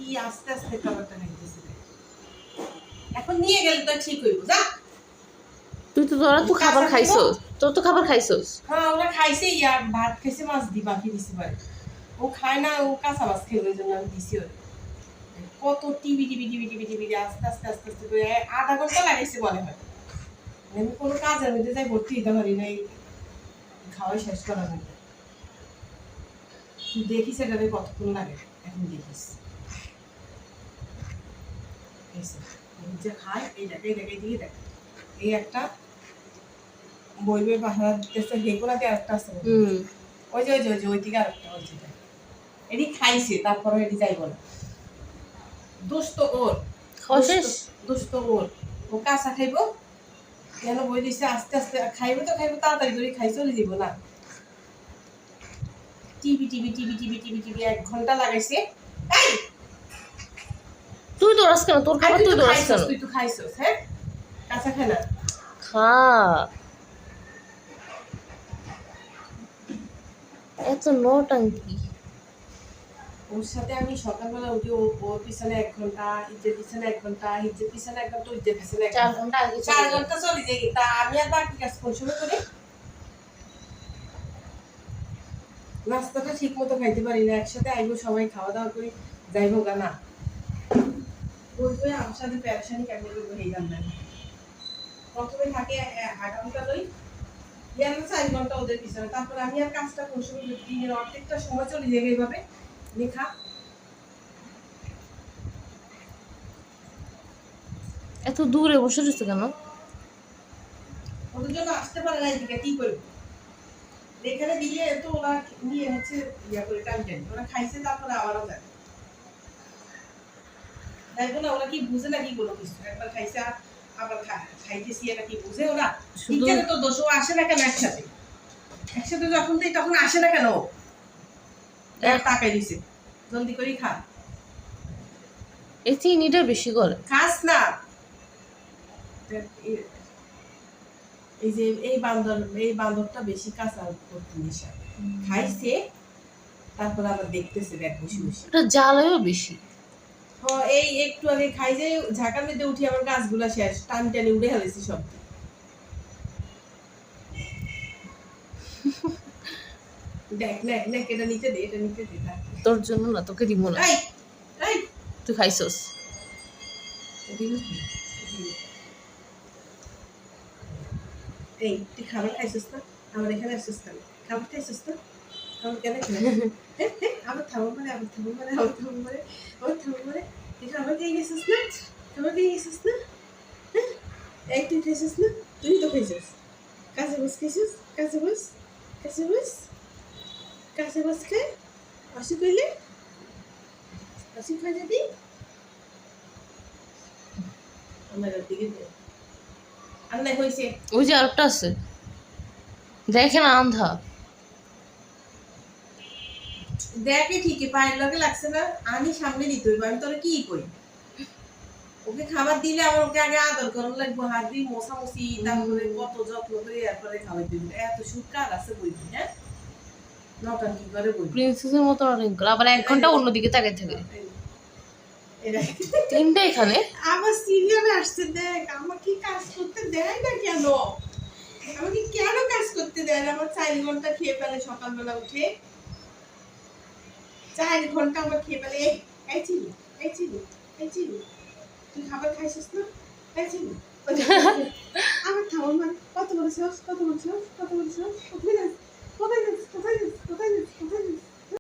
কি আস্তে আস্তে খাবারটা খাইতেছে। এখন নিয়ে গেলে তো ঠিক হইব। যা তুই তো তোরা তো খাবার খাইছস, তোর তো খাবার খাইছস। হ্যাঁ ওরা খাইছে, ইয়ার ভাত খাইছে, মাছ দি বাকি দিছি পারে। ও খায় না, ও কাঁচা মাছ খেয়ে, ওই জন্য আমি দিছি ওরে। কত TV TV TV TV TV আস্তে আস্তে আস্তে আস্তে করে 1/2 ঘন্টা লাগাইছে মনে হয়। আমি কোনো কাজের মধ্যে যাই ভর্তি হইতে পারি না, এই খাওয়াই শেষ করা হয়। তুই দেখিস এটাতে কতক্ষণ লাগে, এখন দেখিস। যে খায় এই দেখ, এই দেখ, এই দিকে দেখ, এই একটা বইবে পাহারা দিতেছে, হেগুলাতে আরেকটা আছে। ওই যে ওই যে ওই যে ওই দিকে আরেকটা, ওই যেটা এটি খাইছে, তারপরে এটি যাইব না। দোষ তো ওর, দোষ তো ওর। ও কাঁচা খাইব, কেন বই দিছে, আস্তে আস্তে খাইবে তো খাইবে, তাড়াতাড়ি করে খাই চলে যাব না। TV TV TV TV TV TV 1 ঘন্টা লাগাইছে। এই তুই দৌড়াস কেন? তোর খাবার তুই দৌড়াস কেন? তুই তো খাইছস, হ্যাঁ কাঁচা খাই না, খা। এত নটাঙ্কি। ওর সাথে আমি সকালবেলা উঠে ওর পিছনে 1 ঘন্টা, হিজের পিছনে 1 ঘন্টা, হিজের পিছনে 1 ঘন্টা, হিজের পিছনে 4 ঘন্টা আগে 4 ঘন্টা চলে যাই। তা আমি আর বাকি কাজ কোন সময় করি? নাস্তাটা ঠিক মতো খাইতে পারি না, একসাথে আইবো সবাই, খাওয়া দাওয়া করি, যাইবো গা না। ওই ওই আমার সাথে প্যারেশানি কেমন করবো এই জানবেন। প্রথমে থাকে 1/2 ঘন্টা লই, ইয়ার 4 ঘন্টা ওদের পিছনে, তারপর আমি আর কাজটা কোন সময় দিনের অর্ধেকটা সময় চলে যাবে এইভাবে লেখা। এত দূরে বসে রয়েছে কেন? ওদের জন্য আসতে পারে না এদিকে, কি করবো? এখানে দিয়ে তো ওরা নিয়ে হচ্ছে ইয়া করে টানটেন, ওরা খাইছে তারপরে আবারও যায়। দেখবো না ওরা কি বুঝে নাকি কোনো কিছু, একবার খাইছে আবার খাইতেছি, এটা কি বুঝে ওরা? ইচ্ছাতে তো দোষ, ও আসে না কেন একসাথে? একসাথে যখন দেই তখন আসে না কেন? তাকাই দিছে, জলদি করে খা। এই চিনিটা বেশি করে খাস না। এই যে এই বান্দরটা বেশি কাঁচা করতে নেশা, খাইছে তারপর আবার দেখতেছে দেখ বসে বসে। এটা জ্বালায়ও বেশি। হ্যাঁ এই একটু আগে খাই যে ঝাঁকার মধ্যে উঠি, আমার গাছগুলা শেষ, টান টানে উড়ে হেলেছি সব। দেখ দেখ দেখ, এটা নিতে দে, এটা নিতে দে। তোর জন্য না, তোকে দিব না। এই এই তুই খাইছস। এই তুই খাবার খাইছিস না? আমার এখানে আসছিস না, খাবার খাইছিস না? আমার কেন খেলে আবার থামো মানে, আবার থামো মানে, আবার থামো মানে, আবার থামো মানে, তুই খাবার খেয়ে গেছিস না? খাবার খেয়ে গেছিস না? হ্যাঁ এই তুই খাইছিস না? তুই তো খাইছিস। কাঁচা বস খাইছিস, কাঁচা বস, কাঁচা বস, কাঁচা বস খায় অসুখ হইলে, অসুখ হয় যদি আমার দিকে আন্না হয়েছে। ওই যে আরেকটা আছে, দেখে না আন্ধা। দেখে ঠিকই, পায়ের লগে লাগছে না, আমি সামনে দিতে হইব, আমি তোরা কি করি? ওকে খাবার দিলে আমার ওকে আগে আদর করার লাগবো, হাত দিয়ে মশামশি, তারপরে কত যত্ন করে এরপরে খাবার দিবি। এত সুকার আছে বইবি, হ্যাঁ নটাঙ্কি করে বইবি, প্রিন্সেসের মতো অনেক আবার 1 ঘন্টা অন্যদিকে তাকাই থাকে। তিনটা এখানে আবার সিরিয়ালে আসছে, দেখ আমার কি কাজ করতে দেয় না কেন? আমাকে কেন কাজ করতে দেয় না? আমার 4 ঘন্টা খেয়ে ফেলে সকালবেলা উঠে, 4 ঘন্টা আমার খেয়ে ফেলে। এই চিনি, এই চিনি, এই চিনি, তুই খাবার খাইছিস না? এই চিনি,